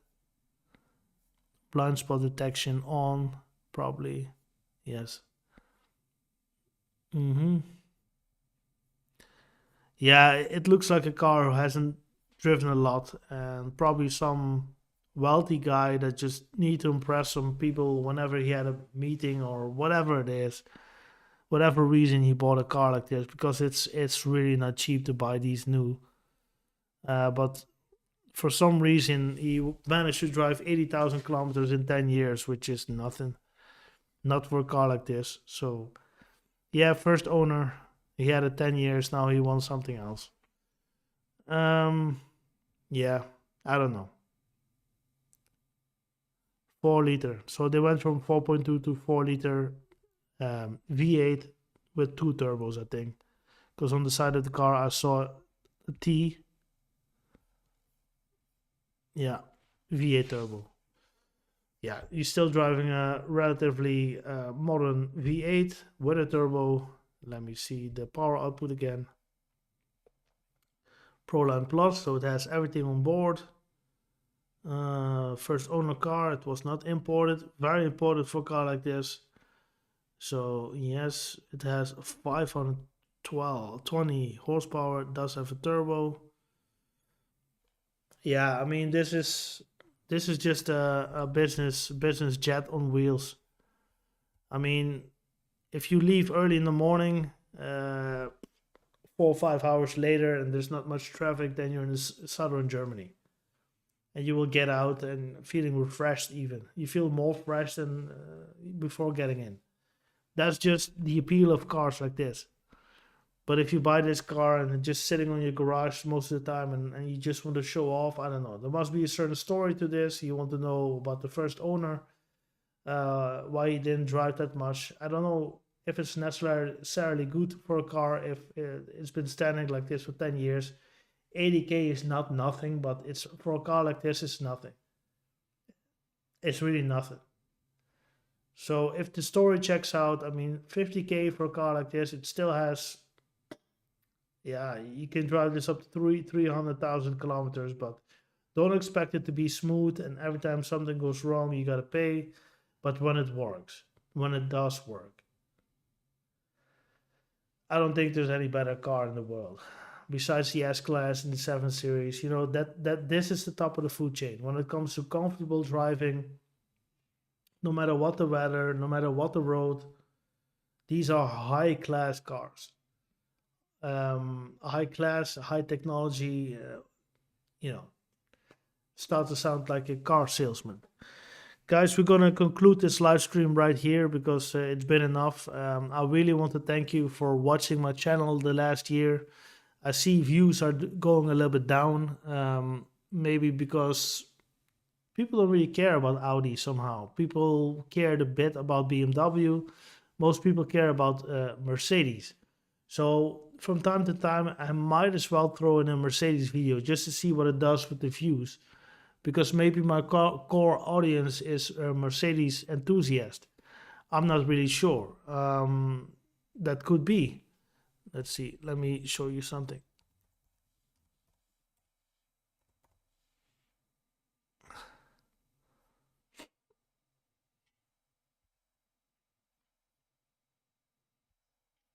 Blind spot detection on, probably. Yes. Mm-hmm. Yeah, it looks like a car who hasn't driven a lot, and probably some wealthy guy that just need to impress some people whenever he had a meeting or whatever it is. Whatever reason he bought a car like this, because it's really not cheap to buy these new. But for some reason he managed to drive 80,000 kilometers in 10 years, which is nothing. Not for a car like this. So yeah, first owner. He had it 10 years. Now he wants something else. Um, yeah, I don't know. 4 liter. So they went from 4.2 to 4 liter V8 with two turbos, I think. Because on the side of the car I saw a T. Yeah, V8 turbo. Yeah, you're still driving a relatively modern V8 with a turbo. Let me see the power output again. Proline Plus, so it has everything on board. First owner car, it was not imported. Very important for a car like this. So yes, it has 512 20 horsepower. It does have a turbo. Yeah, I mean this is just a business jet on wheels. I mean, if you leave early in the morning, 4 or 5 hours later, and there's not much traffic, then you're in southern Germany, and you will get out and feeling refreshed. Even you feel more fresh than before getting in. That's just the appeal of cars like this. But if you buy this car and it's just sitting on your garage most of the time, and you just want to show off, I don't know. There must be a certain story to this. You want to know about the first owner, why he didn't drive that much. I don't know if it's necessarily good for a car if it's been standing like this for 10 years. 80K is not nothing, but it's for a car like this, it's nothing. It's really nothing. So if the story checks out, I mean, 50K for a car like this, it still has, yeah, you can drive this up to 300,000 kilometers, but don't expect it to be smooth. And every time something goes wrong, you gotta pay. But when it works, when it does work, I don't think there's any better car in the world besides the S Class and the 7 Series. You know that this is the top of the food chain when it comes to comfortable driving. No matter what the weather, no matter what the road, these are high class cars. High class, high technology. You know, start to sound like a car salesman. Guys, we're gonna conclude this live stream right here because it's been enough. I really want to thank you for watching my channel the last year. I see views are going a little bit down, maybe because people don't really care about Audi somehow. People cared a bit about BMW. Most people care about Mercedes. So from time to time, I might as well throw in a Mercedes video just to see what it does with the views. Because maybe my core audience is a Mercedes enthusiast. I'm not really sure. That could be. Let's see. Let me show you something.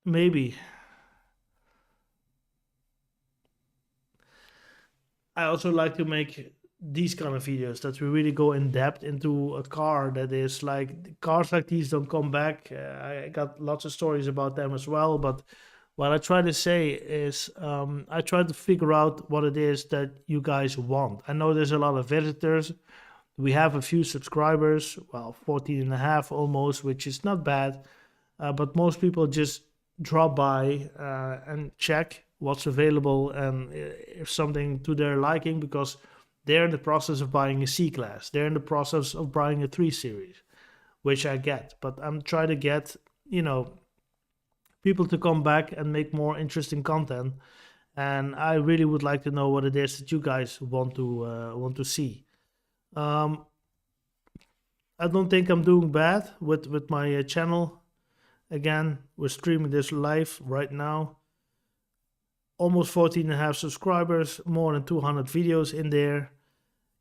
Maybe. I also like to make these kind of videos that we really go in depth into a car that is like cars like these don't come back. I got lots of stories about them as well, but what I try to say is I try to figure out what it is that you guys want. I know there's a lot of visitors. We have a few subscribers, well, 14 and a half almost, which is not bad. But most people just drop by and check what's available and if something to their liking because they're in the process of buying a C class. They're in the process of buying a 3 series, which I get. But I'm trying to get, people to come back and make more interesting content. And I really would like to know what it is that you guys want to see. Um, I don't think I'm doing bad with my channel. Again, we're streaming this live right now. Almost 14 and a half subscribers, more than 200 videos in there.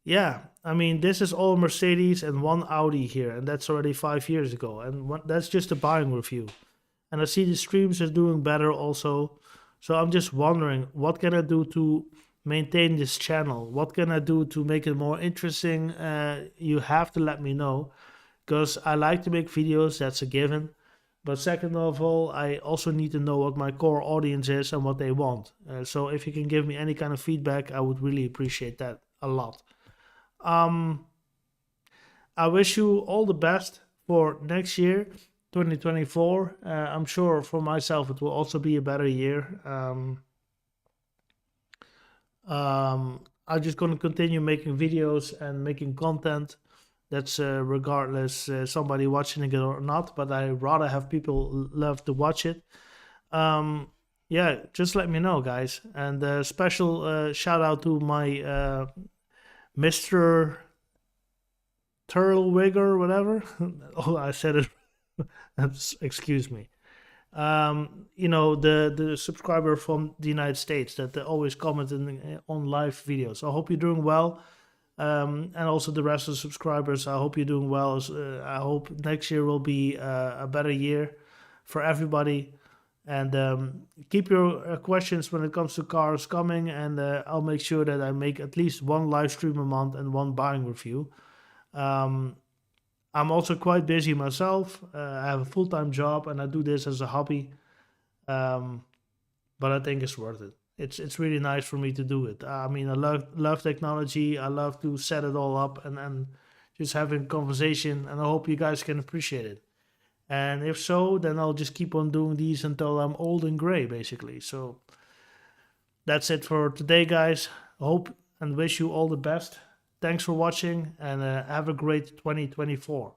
Yeah, I mean, this is all Mercedes and one Audi here, and that's already 5 years ago. And that's just a buying review. And I see the streams are doing better also. So I'm just wondering, what can I do to maintain this channel? What can I do to make it more interesting? You have to let me know because I like to make videos, that's a given. But second of all, I also need to know what my core audience is and what they want. So if you can give me any kind of feedback, I would really appreciate that a lot. I wish you all the best for next year, 2024. I'm sure for myself it will also be a better year. I'm just going to continue making videos and making content. That's regardless somebody watching it or not, but I rather have people love to watch it. Um, yeah, just let me know, guys. And special shout out to my Mr. Turtlewig or whatever. Oh, I said it. Excuse me. The subscriber from the United States that always commenting on live videos. I hope you're doing well. And also the rest of the subscribers, I hope you're doing well. I hope next year will be a better year for everybody. And keep your questions when it comes to cars coming, and I'll make sure that I make at least one live stream a month and one buying review. Um, I'm also quite busy myself. I have a full-time job and I do this as a hobby. Um, but I think it's worth it. It's really nice for me to do it. I mean, I love technology. I love to set it all up and just having conversation. And I hope you guys can appreciate it. And if so, then I'll just keep on doing these until I'm old and gray, basically. So that's it for today, guys. Hope and wish you all the best. Thanks for watching and have a great 2024.